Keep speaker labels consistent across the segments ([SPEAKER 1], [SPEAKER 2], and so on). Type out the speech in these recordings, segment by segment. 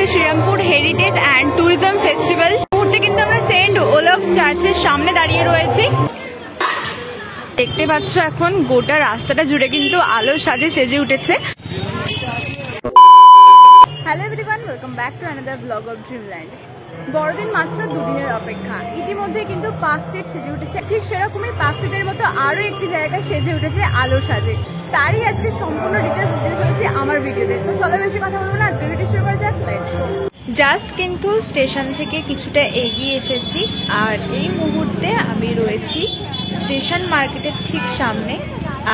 [SPEAKER 1] Serampore heritage and tourism festival. মুহূর্তে কিন্তু আমরা সেন্ট ওলাফ চার্চের সামনে দাঁড়িয়ে রয়েছি। দেখতে পাচ্ছ এখন গোটা রাস্তাটা জুড়ে কিন্তু আলো সাজে সেজে উঠেছে। Hello everyone, welcome back to another blog of Dreamland. বড়দিন মাত্র দুদিনের অপেক্ষা, ইতিমধ্যে কিন্তু পার্ক স্ট্রিট সেজে উঠেছে। ঠিক সেরকমই পার্ক স্ট্রিটের মতো আরও একটি জায়গায় সেজে উঠেছে আলো সাজে। তারই আজকে সম্পূর্ণ ডিটেলস দিতে চলেছি আমার ভিডিওতে। তো চলো বেশি কথা বলবো না, আজকে ভিডিও শুরু করা যাক। Let's go. জাস্ট কিন্তু স্টেশন থেকে কিছুটা এগিয়ে এসেছি, আর এই মুহূর্তে আমি রয়েছি স্টেশন মার্কেটের ঠিক সামনে।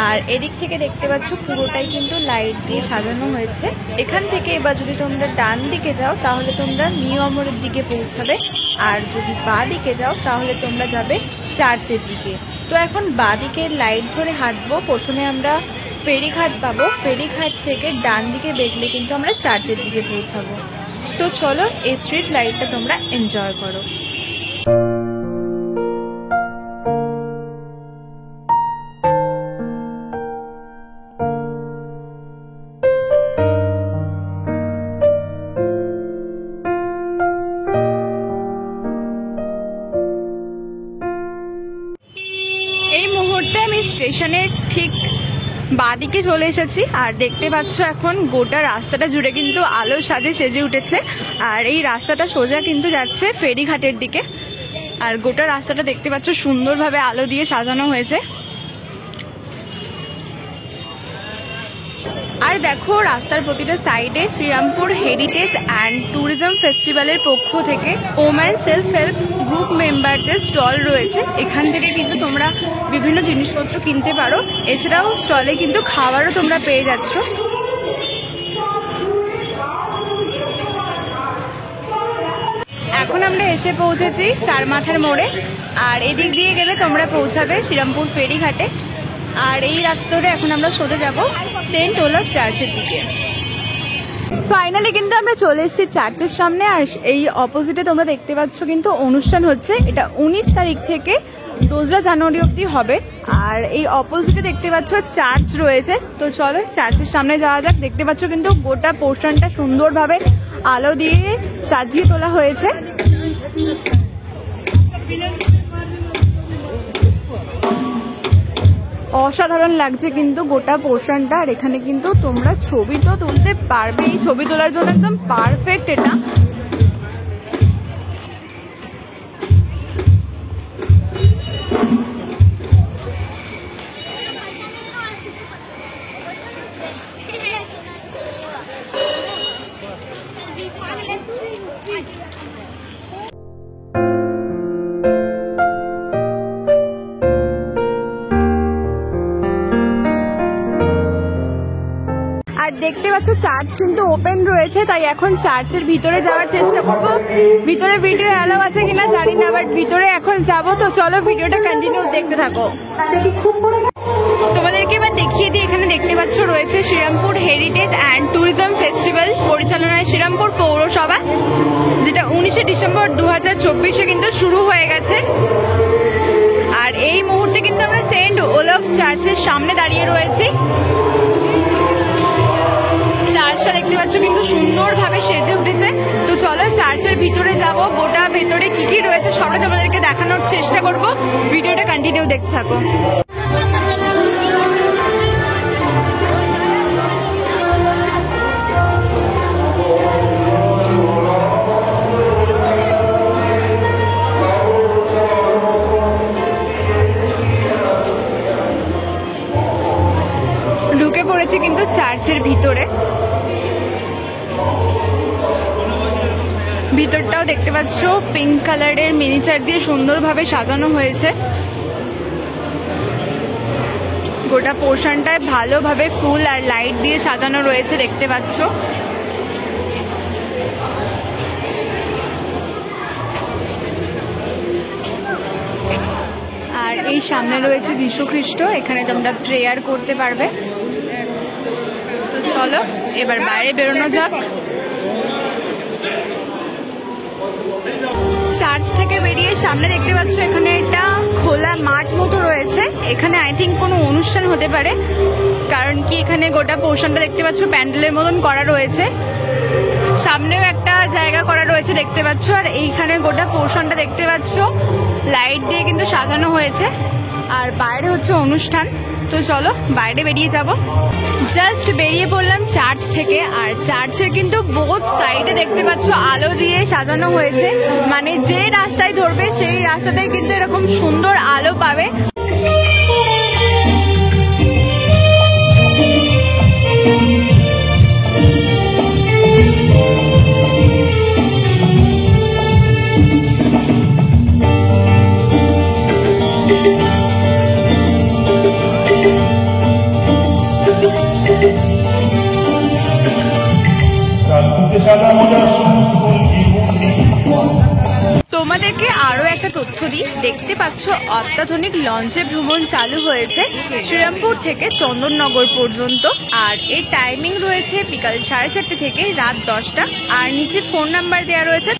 [SPEAKER 1] আর এদিক থেকে দেখতে পাচ্ছ পুরোটাই কিন্তু লাইট দিয়ে সাজানো হয়েছে। এখান থেকে এবার যদি তোমরা ডান দিকে যাও তাহলে তোমরা নিউ আমরের দিকে পৌঁছাবে, আর যদি বাঁ দিকে যাও তাহলে তোমরা যাবে চার্চের দিকে। তো এখন বাঁ দিকের লাইট ধরে হাঁটবো। প্রথমে আমরা ফেরিঘাট পাবো, ফেরিঘাট থেকে ডান দিকে বেগলে কিন্তু আমরা চার্চের দিকে পৌঁছাবো। তো চলো এই স্ট্রিট লাইটটা তোমরা এনজয় করো। এই মুহূর্তে আমি স্টেশনের ঠিক বাঁদিকে চলে এসেছি, আর দেখতে পাচ্ছ এখন গোটা রাস্তাটা জুড়ে কিন্তু আলো সাজে সেজে উঠেছে। আর এই রাস্তাটা সোজা কিন্তু যাচ্ছে ফেরিঘাটের দিকে। আর গোটা রাস্তাটা দেখতে পাচ্ছ সুন্দরভাবে আলো দিয়ে সাজানো হয়েছে। আর দেখো রাস্তার প্রতিটা সাইডে শ্রীরামপুর হেরিটেজ অ্যান্ড ট্যুরিজম ফেস্টিভ্যালের পক্ষ থেকে ওম্যান সেলফ হেল্প গ্রুপ মেম্বারদের স্টল রয়েছে। এখান থেকে কিন্তু তোমরা বিভিন্ন জিনিসপত্র কিনতে পারো। এছাড়াও স্টলে কিন্তু খাবারও তোমরা পেয়ে যাচ্ছ। এখন আমরা এসে পৌঁছেছি চারমাথার মোড়ে, আর এদিক দিয়ে গেলে তোমরা পৌঁছাবে শ্রীরামপুর ফেরিঘাটে। আর এই রাস্তা ধরে এখন আমরা সোজা যাব সেন্ট ওলাফ চার্চের দিকে। ফাইনালি কিন্তু আমরা চলে এসেছি চার্চের সামনে। আর এই অপোজিটে তোমরা দেখতে পাচ্ছ কিন্তু অনুষ্ঠান হচ্ছে। এটা 19 তারিখ থেকে 2 জানুয়ারি অবধি হবে। আর এই অপোজিটে দেখতে পাচ্ছ চার্চ রয়েছে। তো চলো চার্চের সামনে যাওয়া যাক। দেখতে পাচ্ছ কিন্তু গোটা পোর্শনটা সুন্দরভাবে আলো দিয়ে সাজিয়ে তোলা হয়েছে। অসাধারণ লাগছে কিন্তু গোটা পোর্শনটা। আর এখানে কিন্তু তোমরা ছবি তো তুলতে পারবে, এই ছবি তোলার জন্য একদম পারফেক্ট এটা। আর দেখতে পাচ্ছ চার্চ কিন্তু ওপেন রয়েছে, তাই এখন চার্চের ভিতরে যাওয়ার চেষ্টা করবো। ভিতরে ভিডিও অ্যালাউ আছে কিনা জানি না, বাট ভিতরে এখন যাবো। তো চলো ভিডিওটা কন্টিনিউ দেখতে থাকো। তোমাদেরকে এবার দেখিয়ে দিই। এখানে দেখতে পাচ্ছ রয়েছে Serampore heritage and tourism festival পরিচালনায় শ্রীরামপুর পৌরসভা, যেটা 19শে ডিসেম্বর 2024-এ কিন্তু শুরু হয়ে গেছে। আর এই মুহূর্তে কিন্তু আমরা সেন্ট ওলাফ চার্চের সামনে দাঁড়িয়ে রয়েছি। চার্চটা দেখতে পাচ্ছ কিন্তু সুন্দরভাবে সেজে উঠেছে। তো চলো চার্চের ভিতরে যাব। গোটা ভেতরে কি কি রয়েছে সবটা তোমাদেরকে দেখানোর চেষ্টা করব। ভিডিওটা কন্টিনিউ দেখতে থাকো। ঢুকে পড়েছি কিন্তু চার্চের ভিতরে। ভিতরটাও দেখতে পাচ্ছ পিঙ্ক কালারের মিনিচার দিয়ে সুন্দরভাবে সাজানো হয়েছে। গোটা পোর্শনটায় ভালোভাবে ফুল আর লাইট দিয়ে সাজানো রয়েছে দেখতে পাচ্ছ। আর এই সামনে রয়েছে যীশু খ্রিস্ট, এখানে তোমরা প্রেয়ার করতে পারবে। তো চলো এবার বাইরে বেরোনো যাক। চার্চ থেকে বেরিয়ে সামনে দেখতে পাচ্ছ এখানে একটা খোলা মাঠ মতো রয়েছে। এখানে আই থিঙ্ক কোনো অনুষ্ঠান হতে পারে, কারণ কি এখানে গোটা পোর্শনটা দেখতে পাচ্ছ প্যান্ডেলের মতন করা রয়েছে। সামনেও একটা জায়গা করা রয়েছে দেখতে পাচ্ছ, আর এইখানে গোটা পোর্শনটা দেখতে পাচ্ছ লাইট দিয়ে কিন্তু সাজানো হয়েছে। আর বাইরে হচ্ছে অনুষ্ঠান। তো চলো বাইরে বেরিয়ে যাব। জাস্ট বেরিয়ে পড়লাম চার্চ থেকে, আর চার্চের কিন্তু বোথ সাইডে দেখতে পাচ্ছ আলো দিয়ে সাজানো হয়েছে, মানে যে রাস্তায় ধরবে সেই রাস্তাটাই কিন্তু এরকম সুন্দর আলো পাবে। তোমাদেরকে আরো একটা তথ্য দিই, দেখতে পাচ্ছ অত্যাধুনিক লঞ্চে ভ্রমণ চালু হয়েছে শ্রীরামপুর থেকে চন্দননগর পর্যন্ত। আর এর টাইমিং রয়েছে বিকাল 4:30 থেকে রাত 10টা। আর নিচে ফোন নাম্বার দেওয়া রয়েছে।